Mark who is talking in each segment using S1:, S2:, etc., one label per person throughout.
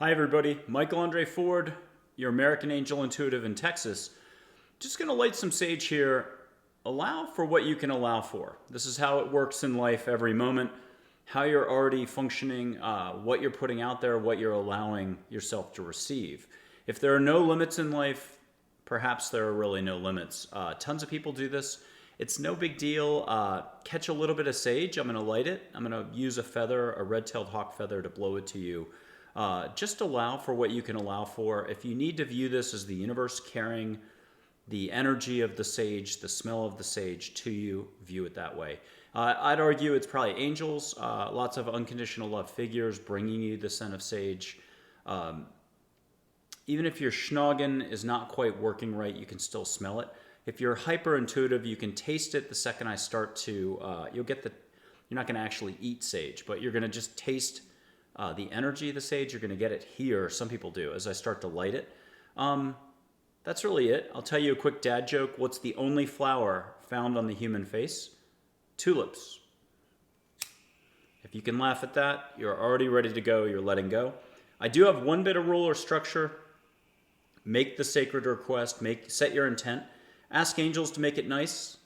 S1: Hi everybody, Michael Andre Ford, your American Angel Intuitive in Texas. Just going to light some sage here. Allow for what you can allow for. This is how it works in life every moment, how you're already functioning, what you're putting out there, what you're allowing yourself to receive. If there are no limits in life, perhaps there are really no limits. Tons of people do this. It's no big deal. Catch a little bit of sage. I'm going to light it. I'm going to use a feather, a red-tailed hawk feather, to blow it to you. Just allow for what you can allow for. If you need to view this as the universe carrying the energy of the sage, the smell of the sage to you, view it that way. I'd argue it's probably angels, lots of unconditional love figures bringing you the scent of sage. Even if your schnoggin is not quite working right, you can still smell it. If you're hyper intuitive, you can taste it the second I start to, you're not going to actually eat sage, but you're going to just taste the energy of the sage. You're going to get it here. Some people do as I start to light it. That's really it. I'll tell you a quick dad joke. What's the only flower found on the human face? Tulips. If you can laugh at that, you're already ready to go. You're letting go. I do have one bit of rule or structure. Make the sacred request. Set your intent. Ask angels to make it nice.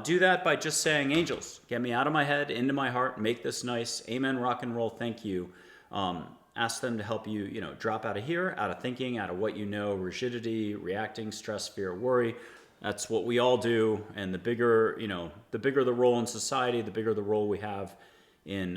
S1: Do that by just saying, angels, get me out of my head, into my heart, make this nice. Amen, rock and roll, thank you. Ask them to help you, drop out of here, out of thinking, out of what you know, rigidity, reacting, stress, fear, worry. That's what we all do. And the bigger the role in society, the bigger the role we have in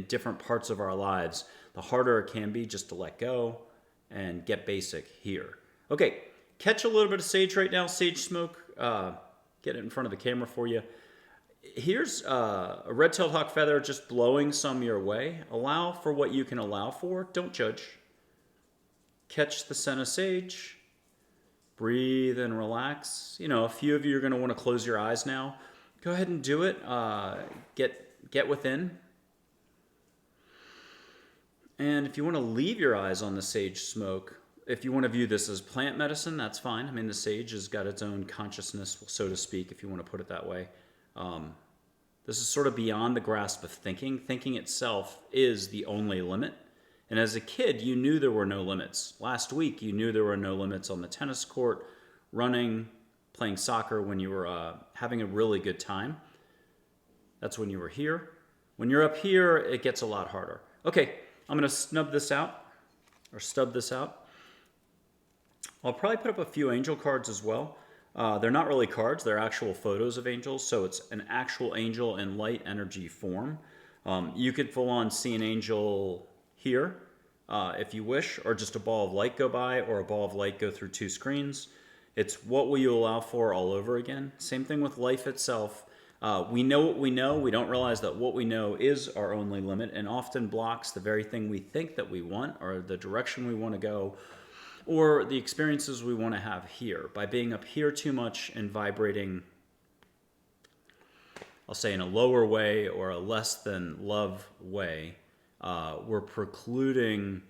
S1: different parts of our lives, the harder it can be just to let go and get basic here. Okay, catch a little bit of sage right now, sage smoke. Get it in front of the camera for you. Here's a red-tailed hawk feather just blowing some your way. Allow for what you can allow for. Don't judge. Catch the scent of sage. Breathe and relax. A few of you are going to want to close your eyes now. Go ahead and do it. Get within. And if you want to leave your eyes on the sage smoke, if you want to view this as plant medicine, that's fine. I mean, the sage has got its own consciousness, so to speak, if you want to put it that way. This is sort of beyond the grasp of thinking. Thinking itself is the only limit. And as a kid, you knew there were no limits. Last week, you knew there were no limits on the tennis court, running, playing soccer when you were having a really good time. That's when you were here. When you're up here, it gets a lot harder. Okay, I'm going to stub this out. I'll probably put up a few angel cards as well. They're not really cards, they're actual photos of angels, so it's an actual angel in light energy form. You could full on see an angel here if you wish, or just a ball of light go by, or a ball of light go through two screens. It's what will you allow for all over again. Same thing with life itself. We know what we know. We don't realize that what we know is our only limit and often blocks the very thing we think that we want or the direction we want to go, or the experiences we want to have here. By being up here too much and vibrating, I'll say in a lower way or a less than love way, we're precluding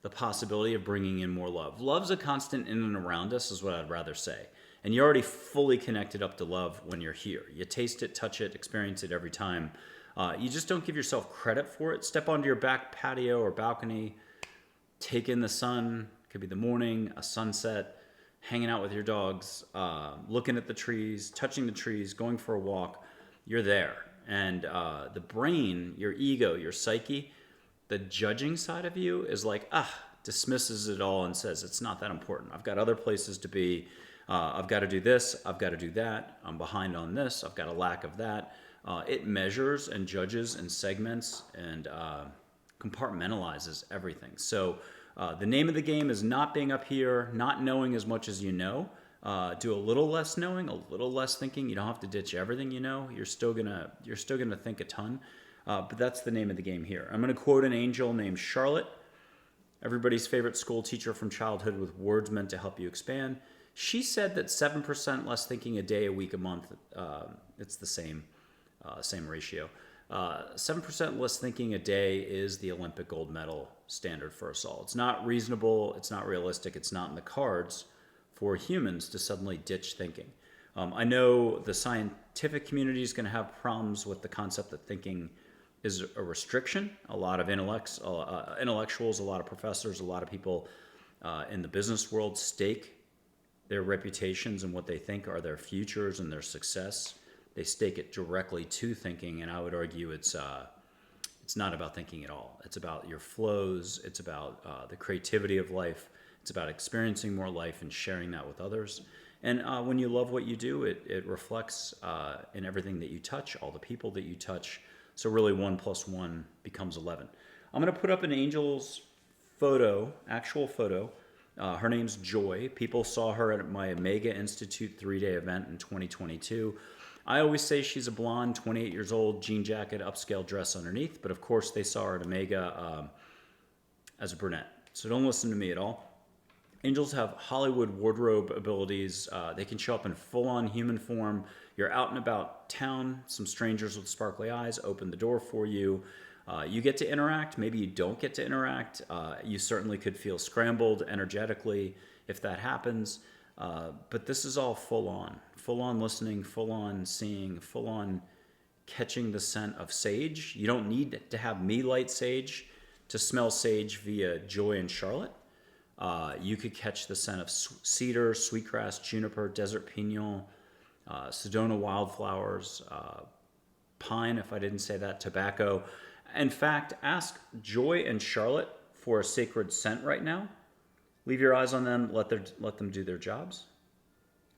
S1: the possibility of bringing in more love. Love's a constant in and around us is what I'd rather say. And you're already fully connected up to love when you're here. You taste it, touch it, experience it every time. You just don't give yourself credit for it. Step onto your back patio or balcony, take in the sun, could be the morning, a sunset, hanging out with your dogs, looking at the trees, touching the trees, going for a walk. You're there. And the brain, your ego, your psyche, the judging side of you is like, dismisses it all and says, it's not that important. I've got other places to be. I've got to do this. I've got to do that. I'm behind on this. I've got a lack of that. It measures and judges and segments and compartmentalizes everything. So the name of the game is not being up here, not knowing as much as you know. Do a little less knowing, a little less thinking. You don't have to ditch everything you know. You're still gonna think a ton. But that's the name of the game here. I'm gonna quote an angel named Charlotte, everybody's favorite school teacher from childhood with words meant to help you expand. She said that 7% less thinking a day, a week, a month. It's the same ratio. 7% less thinking a day is the Olympic gold medal standard for us all. It's not reasonable, it's not realistic, it's not in the cards for humans to suddenly ditch thinking. I know the scientific community is going to have problems with the concept that thinking is a restriction. A lot of intellectuals, a lot of professors, a lot of people in the business world stake their reputations and what they think are their futures and their success. They stake it directly to thinking, and I would argue it's not about thinking at all. It's about your flows. It's about the creativity of life. It's about experiencing more life and sharing that with others. And when you love what you do, it reflects in everything that you touch, all the people that you touch. So really 1 + 1 becomes 11. I'm going to put up an angel's photo, actual photo. Her name's Joy. People saw her at my Omega Institute 3-day event in 2022. I always say she's a blonde, 28 years old, jean jacket, upscale dress underneath. But of course, they saw her at Omega as a brunette. So don't listen to me at all. Angels have Hollywood wardrobe abilities. They can show up in full-on human form. You're out and about town. Some strangers with sparkly eyes open the door for you. You get to interact. Maybe you don't get to interact. You certainly could feel scrambled energetically if that happens. But this is all full-on listening, full-on seeing, full-on catching the scent of sage. You don't need to have me light sage to smell sage via Joy and Charlotte. You could catch the scent of cedar, sweetgrass, juniper, desert pinon, Sedona wildflowers, pine, if I didn't say that, tobacco. In fact, ask Joy and Charlotte for a sacred scent right now. Leave your eyes on them, let them do their jobs.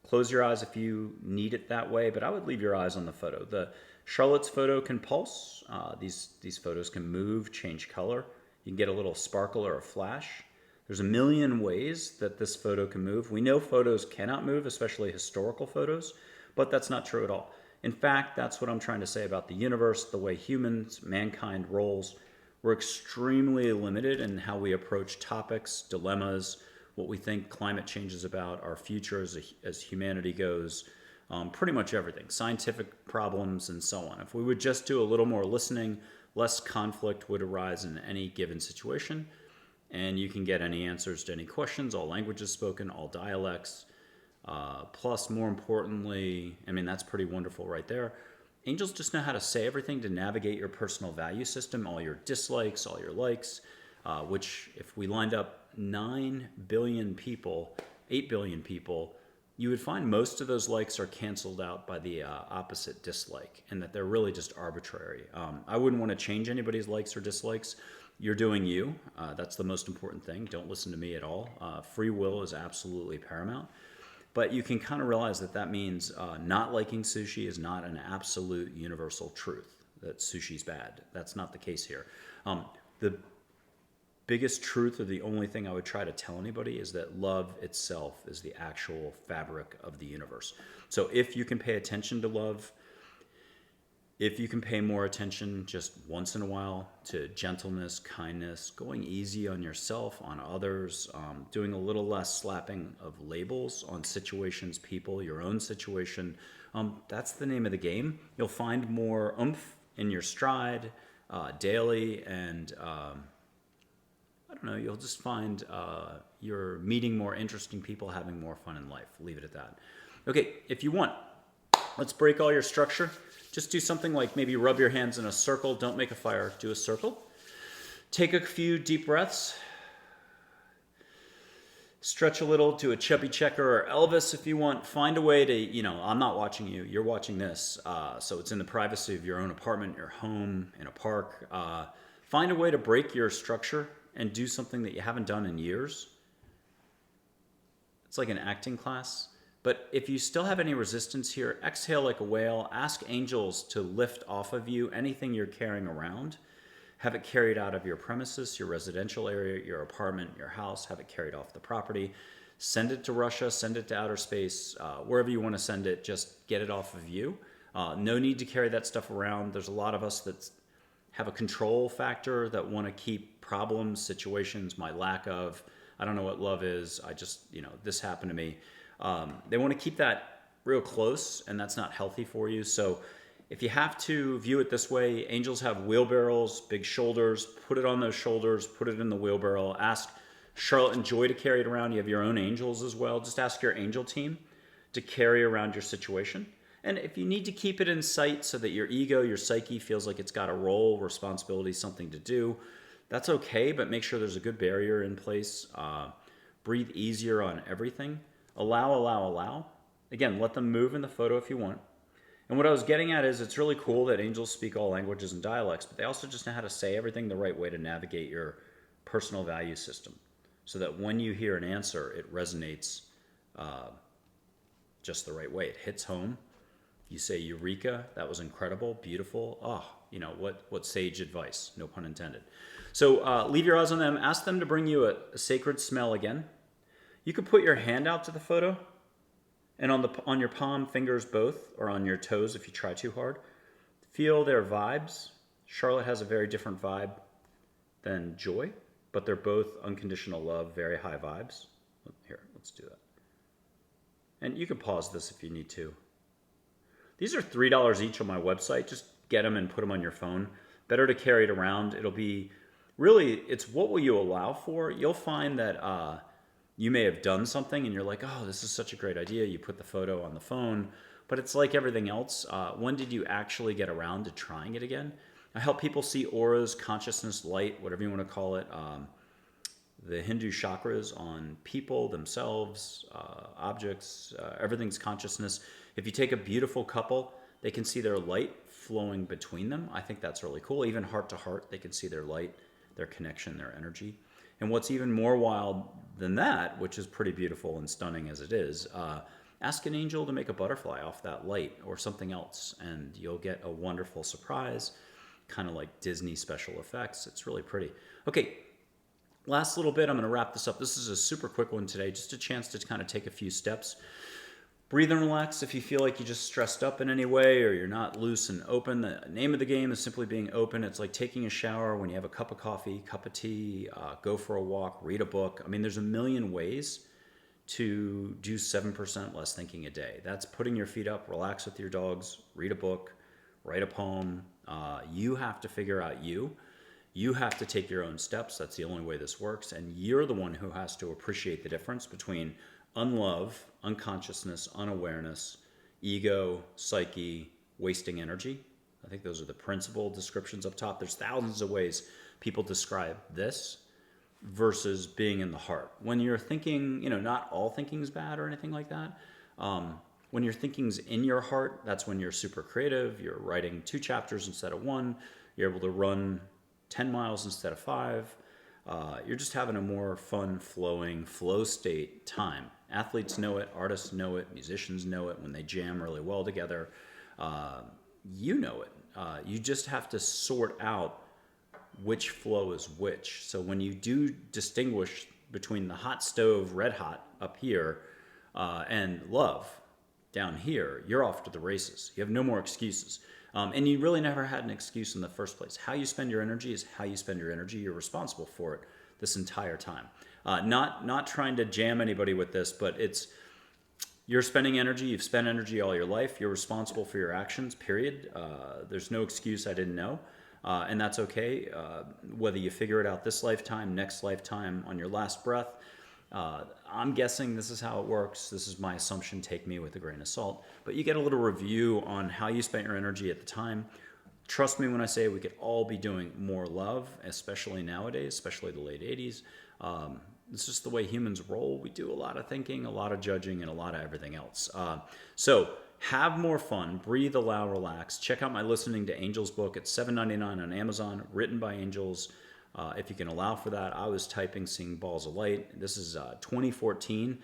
S1: Close your eyes if you need it that way, but I would leave your eyes on the photo. The Charlotte's photo can pulse. These photos can move, change color. You can get a little sparkle or a flash. There's a million ways that this photo can move. We know photos cannot move, especially historical photos, but that's not true at all. In fact, that's what I'm trying to say about the universe, the way humans, mankind rolls. We're extremely limited in how we approach topics, dilemmas, what we think climate change is about, our future as humanity goes, pretty much everything, scientific problems and so on. If we would just do a little more listening, less conflict would arise in any given situation, and you can get any answers to any questions, all languages spoken, all dialects. Plus, more importantly, I mean, that's pretty wonderful right there. Angels just know how to say everything to navigate your personal value system, all your dislikes, all your likes, which if we lined up 9 billion people, 8 billion people, you would find most of those likes are canceled out by the opposite dislike, and that they're really just arbitrary. I wouldn't want to change anybody's likes or dislikes. You're doing you. That's the most important thing. Don't listen to me at all. Free will is absolutely paramount. But you can kind of realize that means not liking sushi is not an absolute universal truth, that sushi's bad. That's not the case here. The biggest truth, or the only thing I would try to tell anybody, is that love itself is the actual fabric of the universe. So if you can pay attention to love, if you can pay more attention just once in a while to gentleness, kindness, going easy on yourself, on others, doing a little less slapping of labels on situations, people, your own situation, that's the name of the game. You'll find more oomph in your stride daily, and I don't know, you'll just find you're meeting more interesting people, having more fun in life. Leave it at that. Okay, if you want, let's break all your structure. Just do something like maybe rub your hands in a circle. Don't make a fire. Do a circle. Take a few deep breaths. Stretch a little. Do a chubby checker or Elvis if you want. Find a way to, I'm not watching you. You're watching this. So it's in the privacy of your own apartment, your home, in a park. Find a way to break your structure and do something that you haven't done in years. It's like an acting class. But if you still have any resistance here, exhale like a whale. Ask angels to lift off of you anything you're carrying around. Have it carried out of your premises, your residential area, your apartment, your house. Have it carried off the property. Send it to Russia. Send it to outer space. Wherever you want to send it, just get it off of you. No need to carry that stuff around. There's a lot of us that have a control factor, that want to keep problems, situations, my lack of, I don't know what love is. I just, this happened to me. They want to keep that real close, and that's not healthy for you. So if you have to view it this way, angels have wheelbarrows, big shoulders. Put it on those shoulders, put it in the wheelbarrow. Ask Charlotte and Joy to carry it around. You have your own angels as well. Just ask your angel team to carry around your situation. And if you need to keep it in sight so that your ego, your psyche feels like it's got a role, responsibility, something to do, that's okay, but make sure there's a good barrier in place. Breathe easier on everything. Allow, allow, allow. Again, let them move in the photo if you want. And what I was getting at is it's really cool that angels speak all languages and dialects, but they also just know how to say everything the right way to navigate your personal value system so that when you hear an answer, it resonates just the right way. It hits home. You say, Eureka, that was incredible, beautiful. Oh, what sage advice, no pun intended. So leave your eyes on them. Ask them to bring you a sacred smell again. You could put your hand out to the photo and on your palm, fingers both, or on your toes if you try too hard. Feel their vibes. Charlotte has a very different vibe than Joy, but they're both unconditional love, very high vibes. Here, let's do that. And you can pause this if you need to. These are $3 each on my website. Just get them and put them on your phone. Better to carry it around. It'll be really, it's what will you allow for. You'll find that you may have done something and you're like, oh, this is such a great idea. You put the photo on the phone, but it's like everything else. When did you actually get around to trying it again? I help people see auras, consciousness, light, whatever you want to call it. The Hindu chakras on people, themselves, objects, everything's consciousness. If you take a beautiful couple, they can see their light flowing between them. I think that's really cool. Even heart to heart, they can see their light, their connection, their energy. And what's even more wild than that, which is pretty beautiful and stunning as it is, ask an angel to make a butterfly off that light or something else, and you'll get a wonderful surprise, kind of like Disney special effects. It's really pretty. Okay, last little bit, I'm going to wrap this up. This is a super quick one today, just a chance to kind of take a few steps. Breathe and relax if you feel like you just stressed up in any way or you're not loose and open. The name of the game is simply being open. It's like taking a shower when you have a cup of coffee, cup of tea, go for a walk, read a book. I mean, there's a million ways to do 7% less thinking a day. That's putting your feet up, relax with your dogs, read a book, write a poem. You have to figure out you. You have to take your own steps. That's the only way this works. And you're the one who has to appreciate the difference between unlove, unconsciousness, unawareness, ego, psyche, wasting energy. I think those are the principal descriptions up top. There's thousands of ways people describe this versus being in the heart. When you're thinking, not all thinking is bad or anything like that. When your thinking's in your heart, that's when you're super creative. You're writing 2 chapters instead of 1. You're able to run 10 miles instead of 5. You're just having a more fun, flowing, flow state time. Athletes know it, artists know it, musicians know it when they jam really well together. You know it. You just have to sort out which flow is which. So when you do distinguish between the hot stove, red hot up here, and love down here, you're off to the races. You have no more excuses. And you really never had an excuse in the first place. How you spend your energy is how you spend your energy. You're responsible for it this entire time. Not trying to jam anybody with this, but you're spending energy. You've spent energy all your life. You're responsible for your actions, period. There's no excuse I didn't know. And that's okay. Whether you figure it out this lifetime, next lifetime, on your last breath, I'm guessing this is how it works. This is my assumption. Take me with a grain of salt. But you get a little review on how you spent your energy at the time. Trust me when I say we could all be doing more love, especially nowadays, especially the late 80s. It's just the way humans roll. We do a lot of thinking, a lot of judging, and a lot of everything else. So have more fun. Breathe, allow, relax. Check out my Listening to Angels book. It's $7.99 on Amazon, written by angels. If you can allow for that. I was typing Seeing Balls of Light. This is 2014.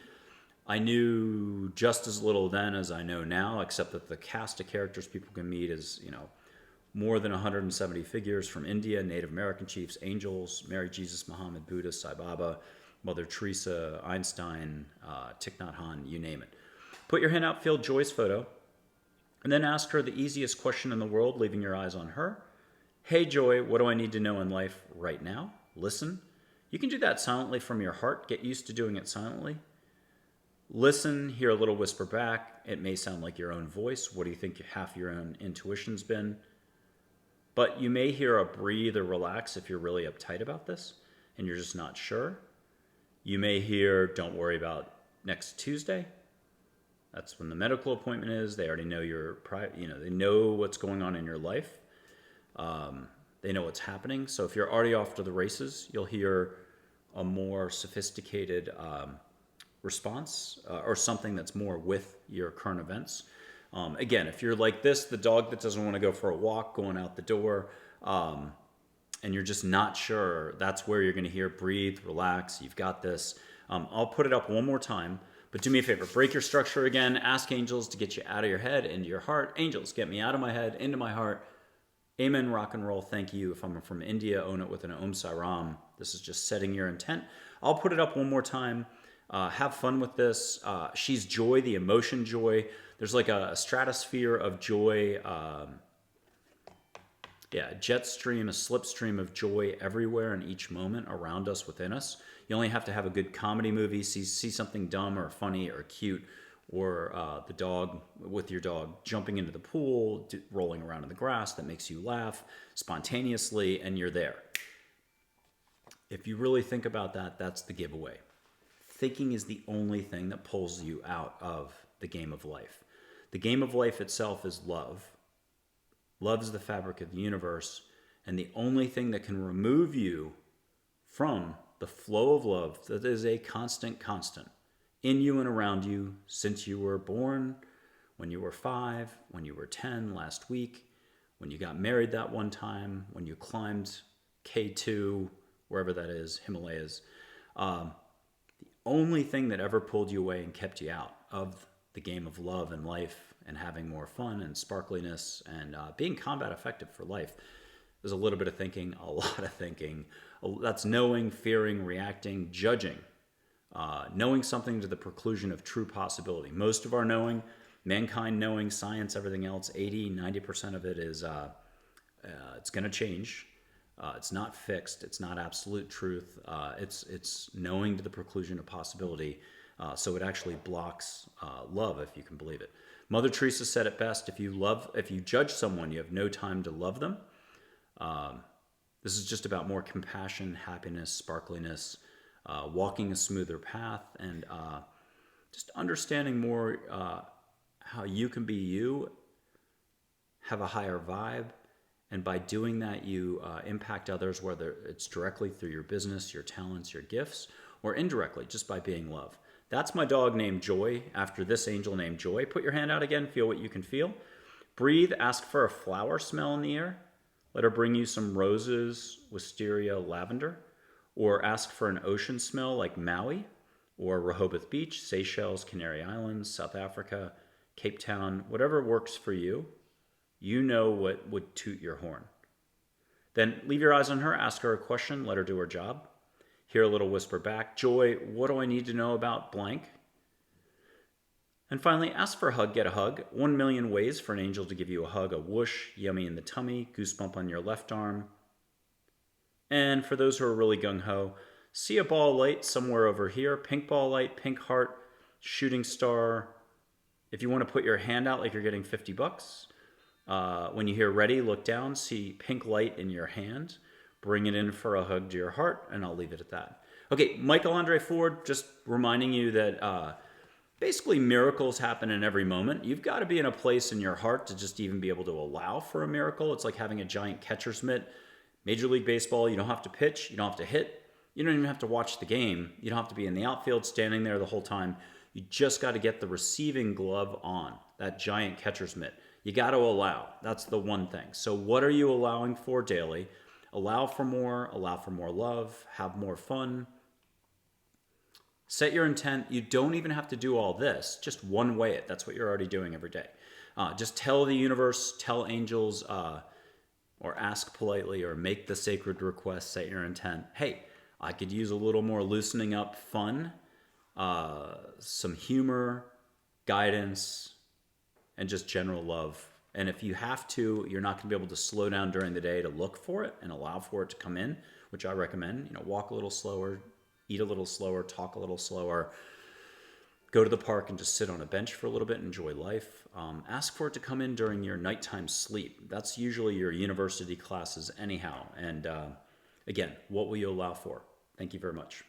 S1: I knew just as little then as I know now, except that the cast of characters people can meet is, more than 170 figures from India, Native American chiefs, angels, Mary, Jesus, Muhammad, Buddha, Sai Baba, Mother Teresa, Einstein, Thich Nhat Hanh, you name it. Put your hand out, feel Joy's photo, and then ask her the easiest question in the world, leaving your eyes on her. Hey, Joy, what do I need to know in life right now? Listen. You can do that silently from your heart. Get used to doing it silently. Listen, hear a little whisper back. It may sound like your own voice. What do you think half your own intuition's been? But you may hear a breathe or relax if you're really uptight about this and you're just not sure. You may hear, don't worry about next Tuesday. That's when the medical appointment is. They already know they know what's going on in your life. They know what's happening. So if you're already off to the races, you'll hear a more sophisticated response or something that's more with your current events. Again, if you're like this, the dog that doesn't want to go for a walk, going out the door, and you're just not sure, that's where you're going to hear breathe, relax, you've got this. I'll put it up one more time, but do me a favor, break your structure again, ask angels to get you out of your head, into your heart. Angels, get me out of my head, into my heart. Amen, rock and roll, thank you. If I'm from India, own it with an Om Sai Ram. This is just setting your intent. I'll put it up one more time. Have fun with this. She's joy, the emotion joy. There's like a stratosphere of joy. A jet stream, a slipstream of joy everywhere in each moment around us, within us. You only have to have a good comedy movie, see something dumb or funny or cute, or your dog jumping into the pool, rolling around in the grass that makes you laugh spontaneously, and you're there. If you really think about that, that's the giveaway. Thinking is the only thing that pulls you out of the game of life. The game of life itself is love. Love is the fabric of the universe, and the only thing that can remove you from the flow of love that is a constant in you and around you since you were born, when you were 5, when you were 10 last week, when you got married that one time, when you climbed K2, wherever that is, Himalayas. The only thing that ever pulled you away and kept you out of the game of love and life and having more fun and sparkliness and being combat effective for life is a little bit of thinking, a lot of thinking. That's knowing, fearing, reacting, judging. Knowing something to the preclusion of true possibility. Most of our knowing, mankind knowing, science, everything else, 80-90% of it is it's going to change. It's not fixed. It's not absolute truth. It's knowing to the preclusion of possibility. So it actually blocks love, if you can believe it. Mother Teresa said it best: if you judge someone, you have no time to love them. This is just about more compassion, happiness, sparkliness, walking a smoother path, and just understanding more how you can be you, have a higher vibe, and by doing that, you impact others, whether it's directly through your business, your talents, your gifts, or indirectly, just by being love. That's my dog named Joy, after this angel named Joy. Put your hand out again, feel what you can feel. Breathe, ask for a flower smell in the air. Let her bring you some roses, wisteria, lavender. Or ask for an ocean smell like Maui, or Rehoboth Beach, Seychelles, Canary Islands, South Africa, Cape Town, whatever works for you. You know what would toot your horn. Then leave your eyes on her, ask her a question, let her do her job. Hear a little whisper back, Joy, what do I need to know about blank? And finally, ask for a hug, get a hug. 1 million ways for an angel to give you a hug: a whoosh, yummy in the tummy, goosebump on your left arm. And for those who are really gung-ho, see a ball of light somewhere over here, pink ball light, pink heart, shooting star. If you want to put your hand out like you're getting $50, when you hear ready, look down, see pink light in your hand. Bring it in for a hug to your heart, and I'll leave it at that. Okay, Michael Andre Ford, just reminding you that basically miracles happen in every moment. You've got to be in a place in your heart to just even be able to allow for a miracle. It's like having a giant catcher's mitt. Major League Baseball, you don't have to pitch, you don't have to hit, you don't even have to watch the game. You don't have to be in the outfield standing there the whole time. You just got to get the receiving glove on, that giant catcher's mitt. You got to allow. That's the one thing. So what are you allowing for daily? Allow for more love, have more fun. Set your intent. You don't even have to do all this. Just one way it. That's what you're already doing every day. Just tell the universe, tell angels, or ask politely, or make the sacred request, set your intent. Hey, I could use a little more loosening up fun, some humor, guidance, and just general love. And if you have to, you're not going to be able to slow down during the day to look for it and allow for it to come in, which I recommend. Walk a little slower, eat a little slower, talk a little slower, go to the park and just sit on a bench for a little bit, enjoy life. Ask for it to come in during your nighttime sleep. That's usually your university classes anyhow. And again, what will you allow for? Thank you very much.